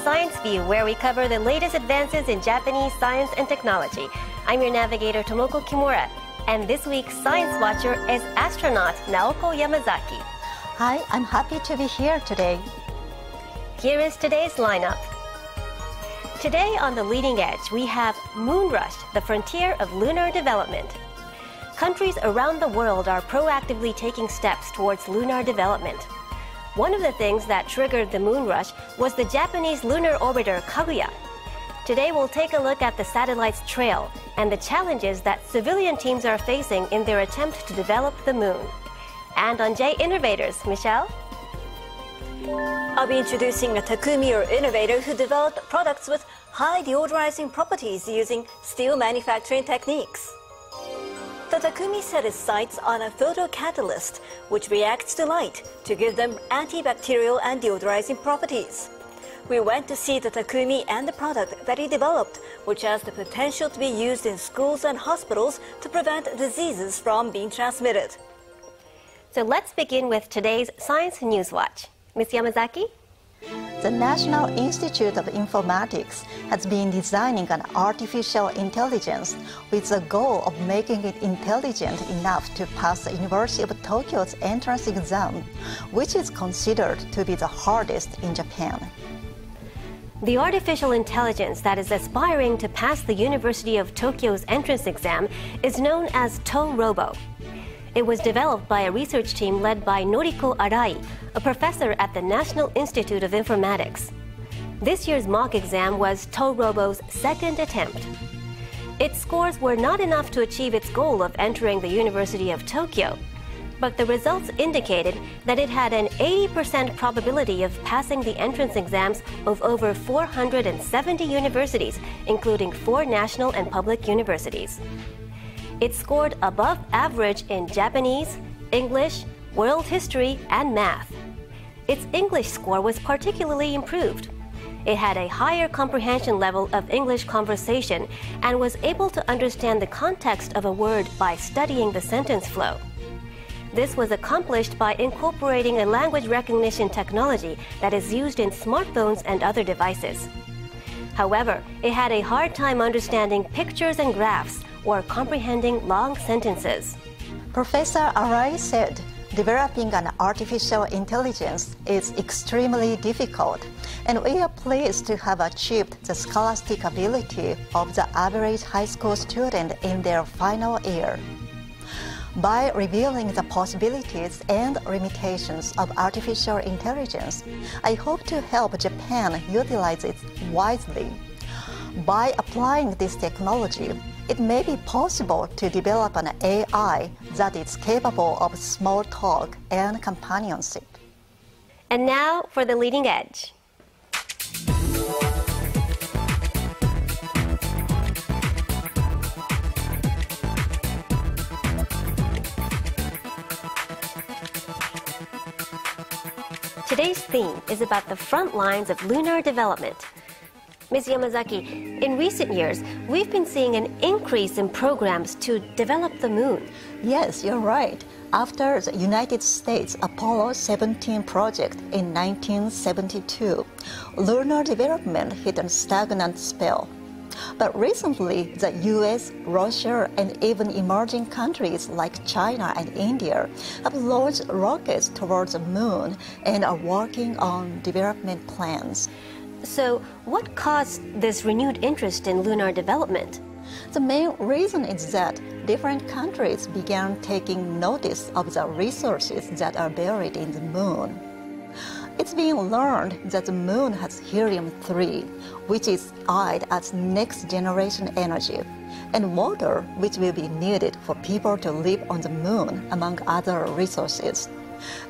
Science View, where we cover the latest advances in Japanese science and technology. I'm your navigator, Tomoko Kimura, and this week's Science Watcher is astronaut Naoko Yamazaki. Hi, I'm happy to be here today. Here is today's lineup. Today on The Leading Edge, we have Moonrush, the frontier of lunar development. Countries around the world are proactively taking steps towards lunar development. One of the things that triggered the moon rush was the Japanese lunar orbiter Kaguya. Today we'll take a look at the satellite's trail and the challenges that civilian teams are facing in their attempt to develop the moon. And on J Innovators, Michelle? I'll be introducing a Takumi or innovator who developed products with high deodorizing properties using steel manufacturing techniques. The Takumi set its sights on a photocatalyst, which reacts to light to give them antibacterial and deodorizing properties. We went to see the Takumi and the product that he developed, which has the potential to be used in schools and hospitals to prevent diseases from being transmitted. So let's begin with today's Science News Watch. Ms. Yamazaki? The National Institute of Informatics has been designing an artificial intelligence with the goal of making it intelligent enough to pass the University of Tokyo's entrance exam, which is considered to be the hardest in Japan. The artificial intelligence that is aspiring to pass the University of Tokyo's entrance exam is known as TORobo. It was developed by a research team led by Noriko Arai, a professor at the National Institute of Informatics. This year's mock exam was TORobo's second attempt. Its scores were not enough to achieve its goal of entering the University of Tokyo, but the results indicated that it had an 80% probability of passing the entrance exams of over 470 universities, including 4 national and public universities. It scored above average in Japanese, English, world history, and math. Its English score was particularly improved. It had a higher comprehension level of English conversation and was able to understand the context of a word by studying the sentence flow. This was accomplished by incorporating a language recognition technology that is used in smartphones and other devices. However, it had a hard time understanding pictures and graphs or comprehending long sentences. Professor Arai said, developing an artificial intelligence is extremely difficult, and we are pleased to have achieved the scholastic ability of the average high school student in their final year. By revealing the possibilities and limitations of artificial intelligence, I hope to help Japan utilize it wisely. By applying this technology, it may be possible to develop an AI that is capable of small talk and companionship. And now for the leading edge. Today's theme is about the front lines of lunar development. Ms. Yamazaki, in recent years, we've been seeing an increase in programs to develop the moon. Yes, you're right. After the United States Apollo 17 project in 1972, lunar development hit a stagnant spell. But recently, the US, Russia, and even emerging countries like China and India have launched rockets towards the moon and are working on development plans. So, what caused this renewed interest in lunar development? The main reason is that different countries began taking notice of the resources that are buried in the moon. It's been learned that the moon has helium-3, which is eyed as next-generation energy, and water, which will be needed for people to live on the moon, among other resources.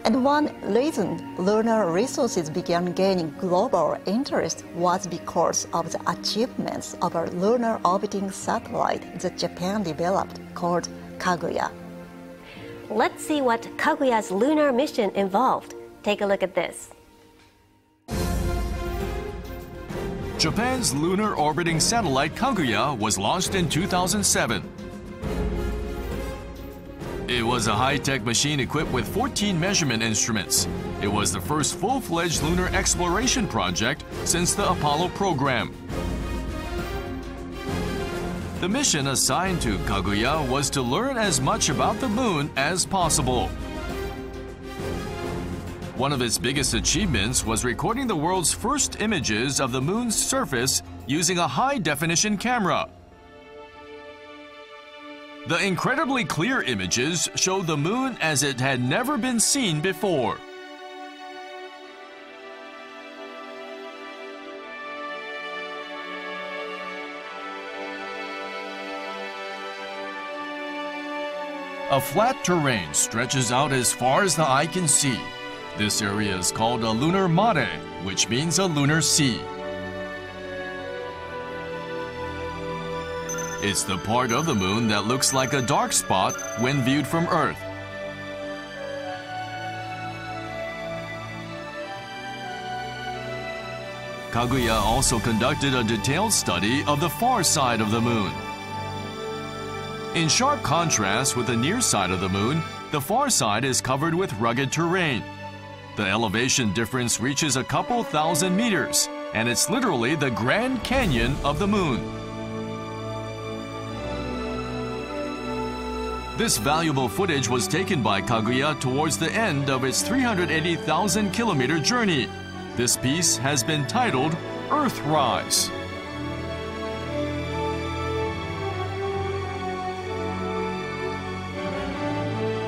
And one reason lunar resources began gaining global interest was because of the achievements of a lunar orbiting satellite that Japan developed called Kaguya. Let's see what Kaguya's lunar mission involved. Take a look at this. Japan's lunar orbiting satellite Kaguya was launched in 2007. It was a high-tech machine equipped with 14 measurement instruments. It was the first full-fledged lunar exploration project since the Apollo program. The mission assigned to Kaguya was to learn as much about the moon as possible. One of its biggest achievements was recording the world's first images of the moon's surface using a high-definition camera. The incredibly clear images showed the moon as it had never been seen before. A flat terrain stretches out as far as the eye can see. This area is called a lunar mare, which means a lunar sea. It's the part of the moon that looks like a dark spot when viewed from Earth. Kaguya also conducted a detailed study of the far side of the moon. In sharp contrast with the near side of the moon, the far side is covered with rugged terrain. The elevation difference reaches a couple thousand meters, and it's literally the Grand Canyon of the moon. This valuable footage was taken by Kaguya towards the end of its 380,000-kilometer journey. This piece has been titled Earthrise.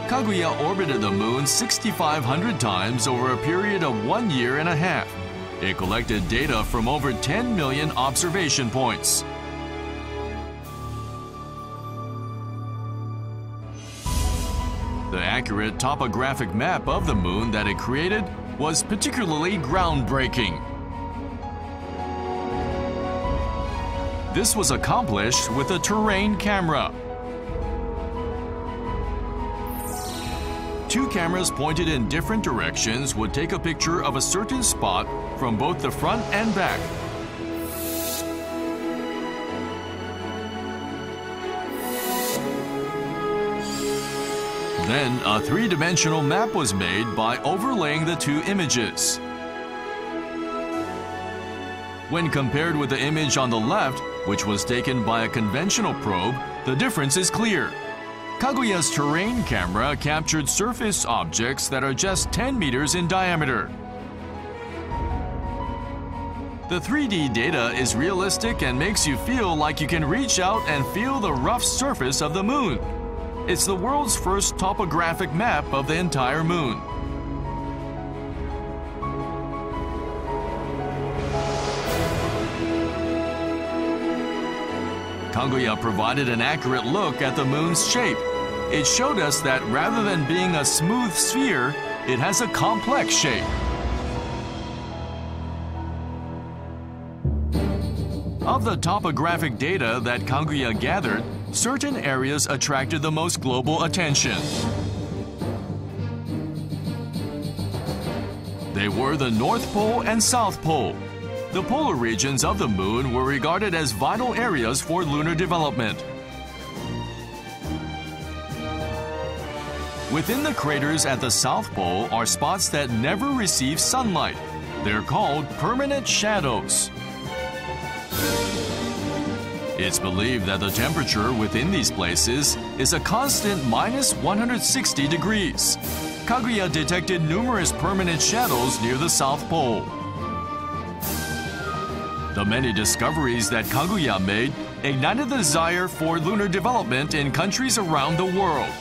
Kaguya orbited the moon 6,500 times over a period of 1 year and a half. It collected data from over 10 million observation points. The accurate topographic map of the moon that it created was particularly groundbreaking. This was accomplished with a terrain camera. Two cameras pointed in different directions would take a picture of a certain spot from both the front and back. Then a three-dimensional map was made by overlaying the two images. When compared with the image on the left, which was taken by a conventional probe, the difference is clear. Kaguya's terrain camera captured surface objects that are just 10 meters in diameter. The 3D data is realistic and makes you feel like you can reach out and feel the rough surface of the moon. It's the world's first topographic map of the entire moon. Kaguya provided an accurate look at the moon's shape. It showed us that rather than being a smooth sphere, it has a complex shape. Of the topographic data that Kaguya gathered, certain areas attracted the most global attention. They were the North Pole and South Pole. The polar regions of the moon were regarded as vital areas for lunar development. Within the craters at the South Pole are spots that never receive sunlight. They're called permanent shadows. It's believed that the temperature within these places is a constant minus 160 degrees. Kaguya detected numerous permanent shadows near the South Pole. The many discoveries that Kaguya made ignited the desire for lunar development in countries around the world.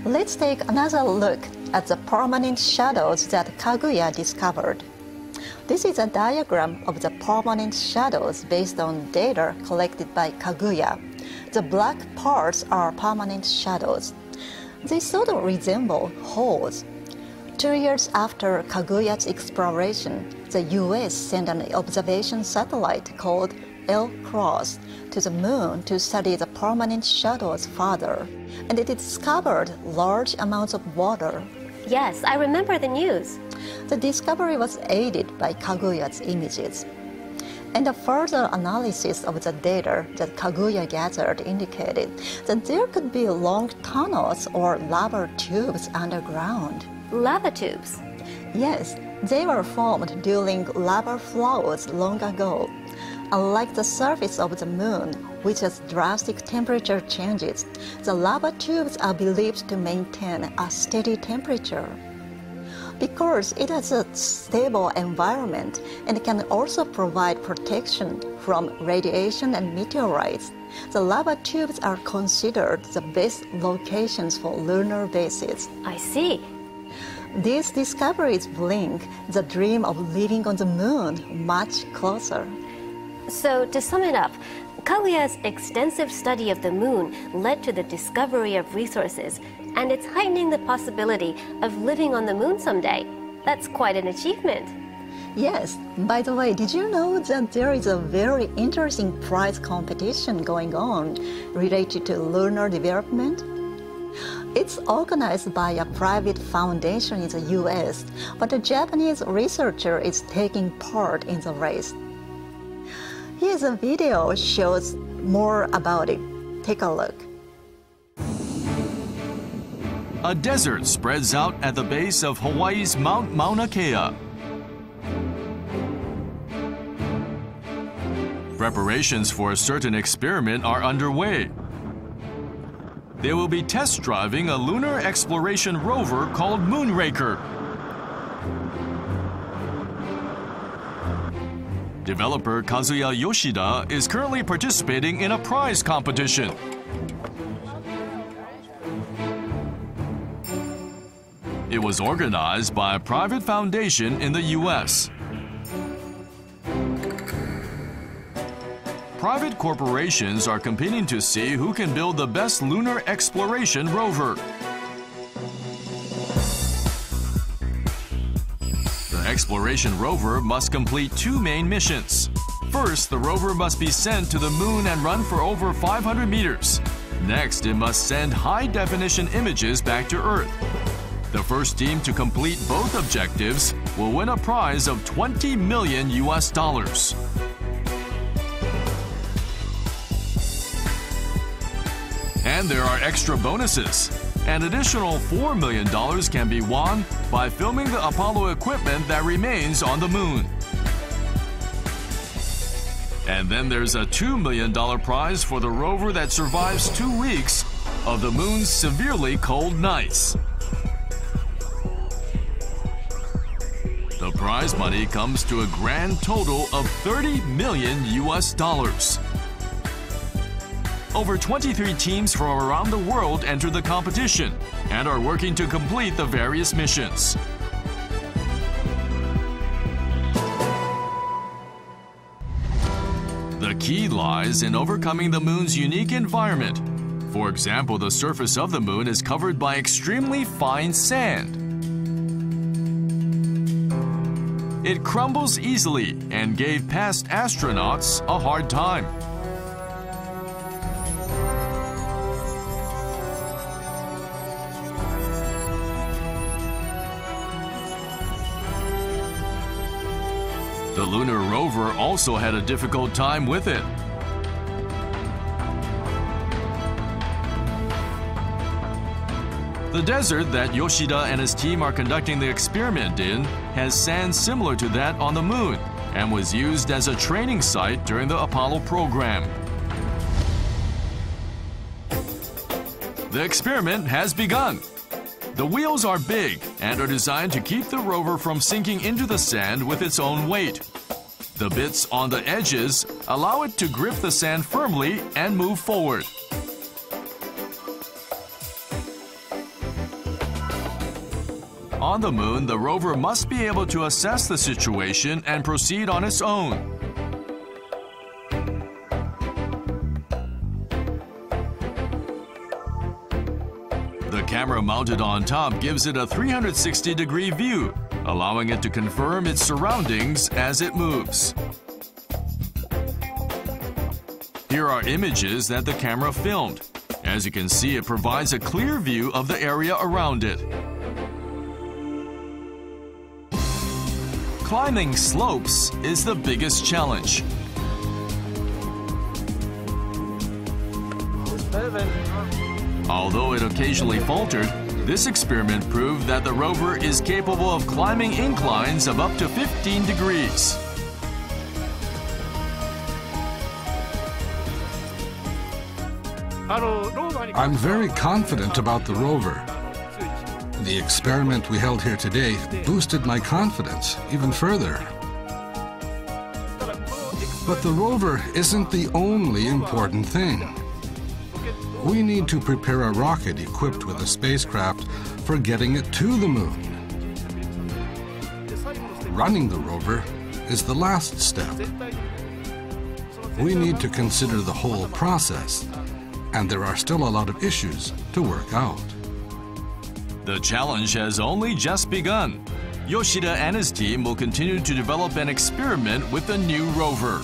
Let's take another look at the permanent shadows that Kaguya discovered. This is a diagram of the permanent shadows based on data collected by Kaguya. The black parts are permanent shadows. They sort of resemble holes. 2 years after Kaguya's exploration, the US sent an observation satellite called L-CROSS to the moon to study the permanent shadows further, and it discovered large amounts of water. Yes, I remember the news. The discovery was aided by Kaguya's images. And the further analysis of the data that Kaguya gathered indicated that there could be long tunnels or lava tubes underground. Lava tubes? Yes, they were formed during lava flows long ago. Unlike the surface of the moon, which has drastic temperature changes, the lava tubes are believed to maintain a steady temperature. Because it has a stable environment and can also provide protection from radiation and meteorites, the lava tubes are considered the best locations for lunar bases. I see. These discoveries bring the dream of living on the moon much closer. So, to sum it up, Kaguya's extensive study of the moon led to the discovery of resources, and it's heightening the possibility of living on the moon someday. That's quite an achievement. Yes, by the way, did you know that there is a very interesting prize competition going on related to lunar development? It's organized by a private foundation in the US, but a Japanese researcher is taking part in the race. Here's a video that shows more about it. Take a look. A desert spreads out at the base of Hawaii's Mount Mauna Kea. Preparations for a certain experiment are underway. They will be test driving a lunar exploration rover called Moonraker. Developer Kazuya Yoshida is currently participating in a prize competition. It was organized by a private foundation in the US. Private corporations are competing to see who can build the best lunar exploration rover. The exploration rover must complete two main missions. First, the rover must be sent to the moon and run for over 500 meters. Next, it must send high-definition images back to Earth. The first team to complete both objectives will win a prize of $20 million. And there are extra bonuses. An additional $4 million can be won by filming the Apollo equipment that remains on the moon. And then there's a $2 million prize for the rover that survives 2 weeks of the moon's severely cold nights. The prize money comes to a grand total of $30 million. Over 23 teams from around the world enter the competition and are working to complete the various missions. The key lies in overcoming the moon's unique environment. For example, the surface of the moon is covered by extremely fine sand. It crumbles easily and gave past astronauts a hard time. The lunar rover also had a difficult time with it. The desert that Yoshida and his team are conducting the experiment in has sand similar to that on the moon and was used as a training site during the Apollo program. The experiment has begun. The wheels are big and are designed to keep the rover from sinking into the sand with its own weight. The bits on the edges allow it to grip the sand firmly and move forward. On the moon, the rover must be able to assess the situation and proceed on its own. The camera mounted on top gives it a 360-degree view, allowing it to confirm its surroundings as it moves. Here are images that the camera filmed. As you can see, it provides a clear view of the area around it. Climbing slopes is the biggest challenge. Although it occasionally faltered, this experiment proved that the rover is capable of climbing inclines of up to 15 degrees. I'm very confident about the rover. The experiment we held here today boosted my confidence even further. But the rover isn't the only important thing. We need to prepare a rocket equipped with a spacecraft for getting it to the moon. Running the rover is the last step. We need to consider the whole process, and there are still a lot of issues to work out. The challenge has only just begun. Yoshida and his team will continue to develop an experiment with the new rover.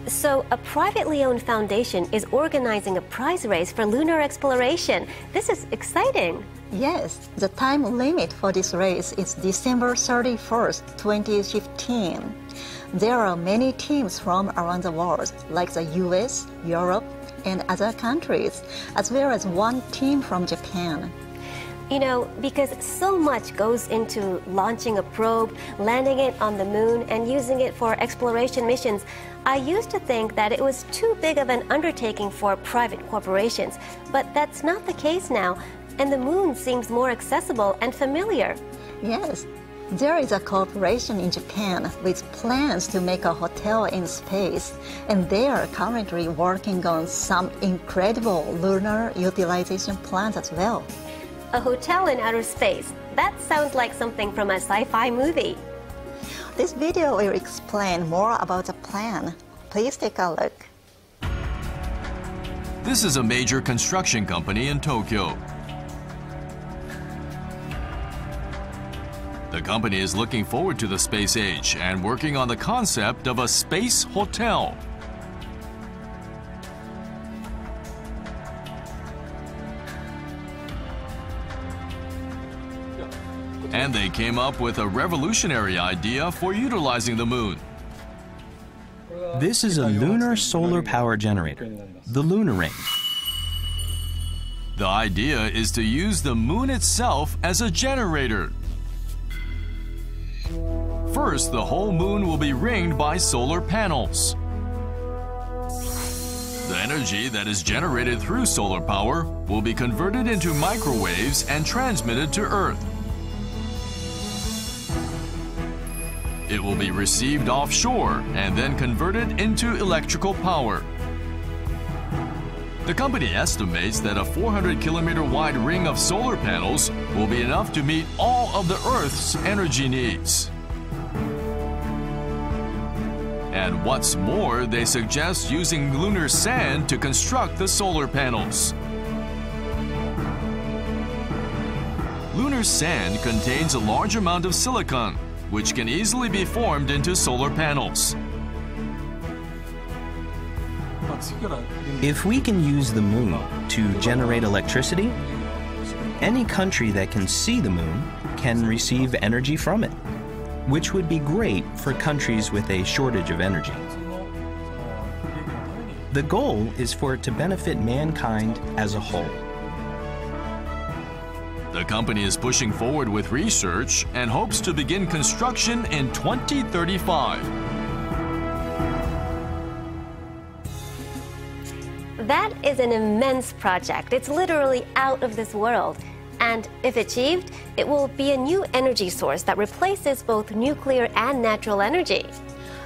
So, a privately owned foundation is organizing a prize race for lunar exploration. This is exciting. Yes, the time limit for this race is December 31st, 2015. There are many teams from around the world, like the US, Europe, and other countries, as well as one team from Japan. You know, because so much goes into launching a probe, landing it on the moon, and using it for exploration missions, I used to think that it was too big of an undertaking for private corporations. But that's not the case now, and the moon seems more accessible and familiar. Yes, there is a corporation in Japan with plans to make a hotel in space, and they are currently working on some incredible lunar utilization plans as well. A hotel in outer space. That sounds like something from a sci-fi movie. This video will explain more about the plan. Please take a look. This is a major construction company in Tokyo. The company is looking forward to the space age and working on the concept of a space hotel. And they came up with a revolutionary idea for utilizing the moon. This is a lunar solar power generator, the lunar ring. The idea is to use the moon itself as a generator. First, the whole moon will be ringed by solar panels. The energy that is generated through solar power will be converted into microwaves and transmitted to Earth. It will be received offshore and then converted into electrical power. The company estimates that a 400-kilometer wide ring of solar panels will be enough to meet all of the Earth's energy needs. And what's more, they suggest using lunar sand to construct the solar panels. Lunar sand contains a large amount of silicon, which can easily be formed into solar panels. If we can use the moon to generate electricity, any country that can see the moon can receive energy from it, which would be great for countries with a shortage of energy. The goal is for it to benefit mankind as a whole. The company is pushing forward with research and hopes to begin construction in 2035. That is an immense project. It's literally out of this world. And if achieved, it will be a new energy source that replaces both nuclear and natural energy.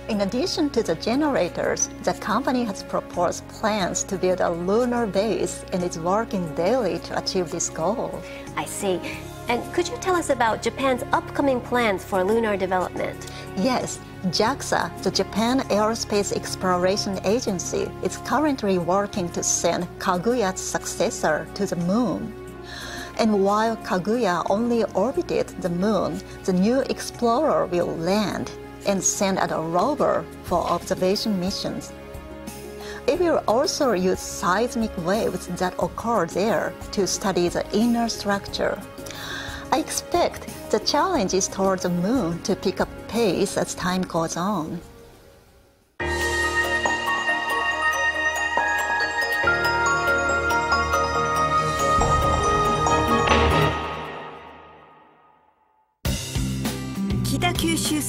In addition to the generators, the company has proposed plans to build a lunar base and is working daily to achieve this goal. I see. And could you tell us about Japan's upcoming plans for lunar development? Yes, JAXA, the Japan Aerospace Exploration Agency, is currently working to send Kaguya's successor to the moon. And while Kaguya only orbited the moon, the new explorer will land and send out a rover for observation missions. It will also use seismic waves that occur there to study the inner structure. I expect the challenges towards the moon to pick up pace as time goes on.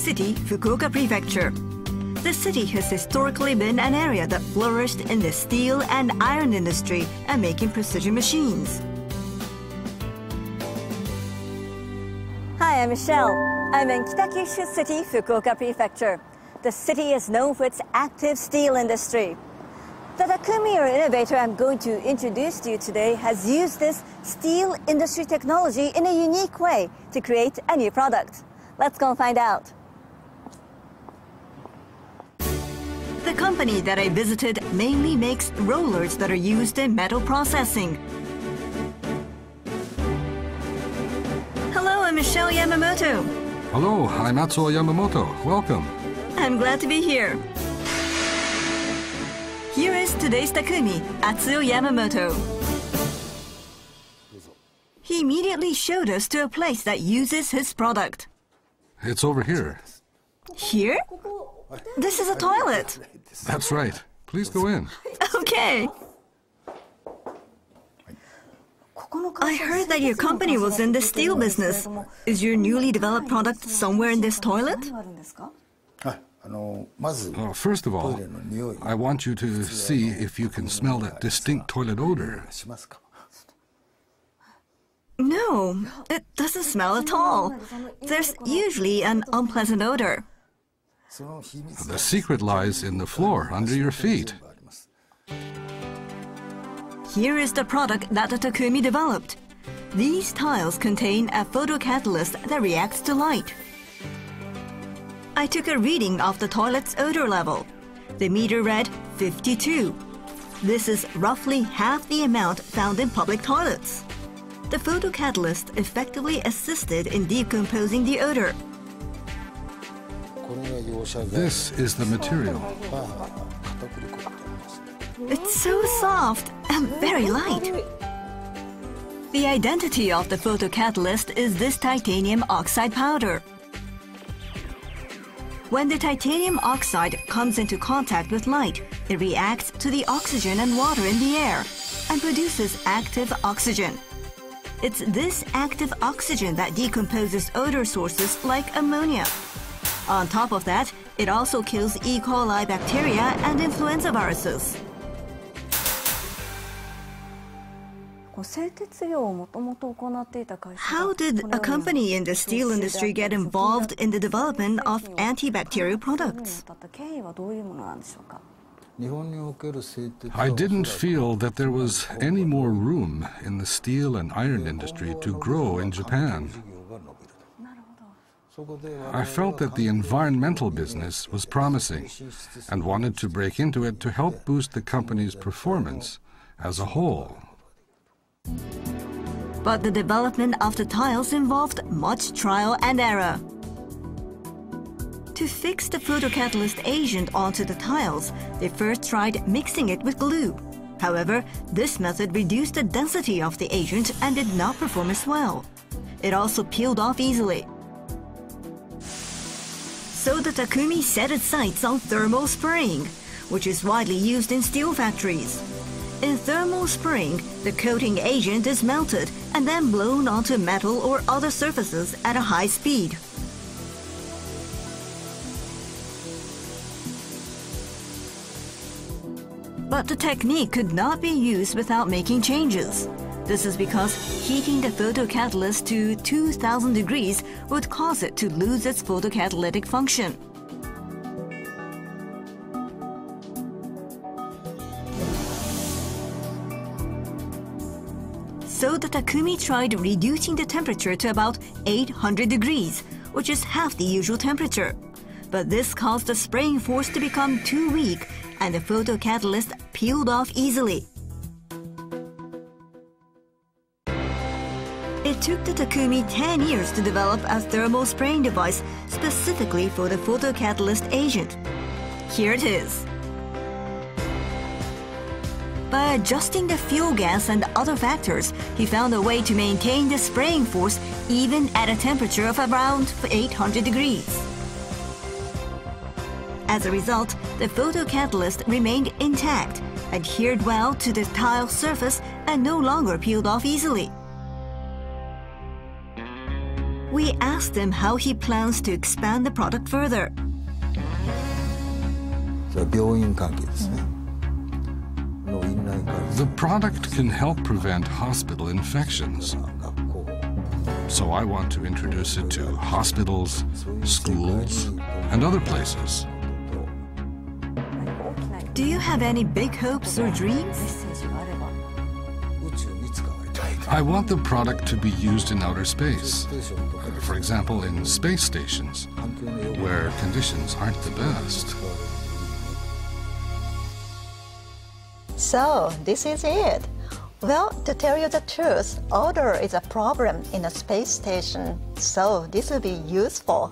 city, Fukuoka Prefecture. The city has historically been an area that flourished in the steel and iron industry and making precision machines. Hi, I'm Michelle. I'm in Kitakyushu City, Fukuoka Prefecture. The city is known for its active steel industry. The Takumi, or innovator I'm going to introduce to you today, has used this steel industry technology in a unique way to create a new product. Let's go and find out. The company that I visited mainly makes rollers that are used in metal processing. Hello, I'm Michelle Yamamoto. Hello, I'm Atsuo Yamamoto. Welcome. I'm glad to be here. Here is today's Takumi, Atsuo Yamamoto. He immediately showed us to a place that uses his product. It's over here. Here? This is a toilet. That's right. Please go in. Okay. I heard that your company was in the steel business. Is your newly developed product somewhere in this toilet? First of all, I want you to see if you can smell that distinct toilet odor. No, it doesn't smell at all. There's usually an unpleasant odor. The secret lies in the floor under your feet. Here is the product that the Takumi developed. These tiles contain a photocatalyst that reacts to light. I took a reading of the toilet's odor level. The meter read 52. This is roughly half the amount found in public toilets. The photocatalyst effectively assisted in decomposing the odor. This is the material. It's so soft and very light. The identity of the photocatalyst is this titanium oxide powder. When the titanium oxide comes into contact with light, it reacts to the oxygen and water in the air and produces active oxygen. It's this active oxygen that decomposes odor sources like ammonia. On top of that, it also kills E. coli bacteria and influenza viruses. How did a company in the steel industry get involved in the development of antibacterial products? I didn't feel that there was any more room in the steel and iron industry to grow in Japan. I felt that the environmental business was promising and wanted to break into it to help boost the company's performance as a whole. But the development of the tiles involved much trial and error. To fix the photocatalyst agent onto the tiles, they first tried mixing it with glue. However, this method reduced the density of the agent and did not perform as well. It also peeled off easily. So the Takumi set its sights on thermal spraying, which is widely used in steel factories. In thermal spraying, the coating agent is melted and then blown onto metal or other surfaces at a high speed. But the technique could not be used without making changes. This is because heating the photocatalyst to 2000 degrees would cause it to lose its photocatalytic function. So the Takumi tried reducing the temperature to about 800 degrees, which is half the usual temperature. But this caused the spraying force to become too weak, and the photocatalyst peeled off easily. It took the Takumi 10 years to develop a thermal spraying device specifically for the photocatalyst agent. Here it is. By adjusting the fuel gas and other factors, he found a way to maintain the spraying force even at a temperature of around 800 degrees. As a result, the photocatalyst remained intact, adhered well to the tile surface, and no longer peeled off easily. We we asked him how he plans to expand the product further. 病院関係ですね。The product can help prevent hospital infections. So I want to introduce it to hospitals, schools, and other places. Do you have any big hopes or dreams? I want the product to be used in outer space. For example, in space stations, where conditions aren't the best. So, this is it. Well, to tell you the truth, odor is a problem in a space station, so this will be useful.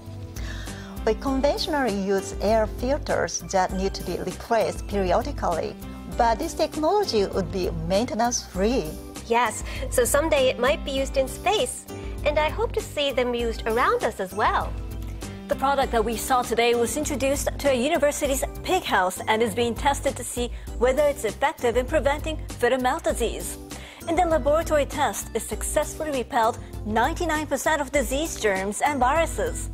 We conventionally use air filters that need to be replaced periodically, but this technology would be maintenance-free. Yes, so someday it might be used in space, and I hope to see them used around us as well. The product that we saw today was introduced to a university's pig house and is being tested to see whether it's effective in preventing foot and mouth disease. In the laboratory test, it successfully repelled 99% of disease germs and viruses.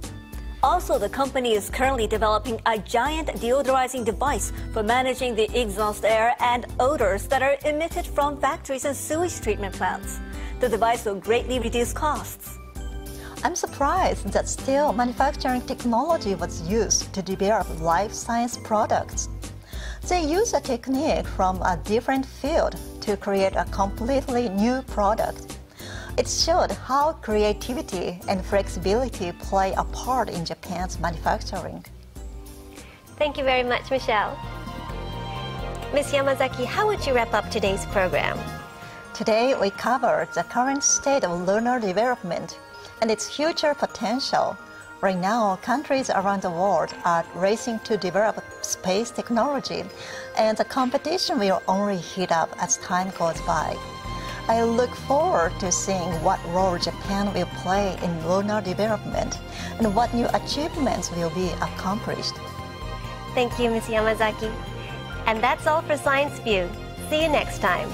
Also, the company is currently developing a giant deodorizing device for managing the exhaust air and odors that are emitted from factories and sewage treatment plants. The device will greatly reduce costs. I'm surprised that still manufacturing technology was used to develop life science products. They use a technique from a different field to create a completely new product. It showed how creativity and flexibility play a part in Japan's manufacturing. Thank you very much, Michelle. Ms. Yamazaki, how would you wrap up today's program? Today, we covered the current state of lunar development and its future potential. Right now, countries around the world are racing to develop space technology, and the competition will only heat up as time goes by. I look forward to seeing what role Japan will play in lunar development and what new achievements will be accomplished. Thank you, Ms. Yamazaki. And that's all for Science View. See you next time.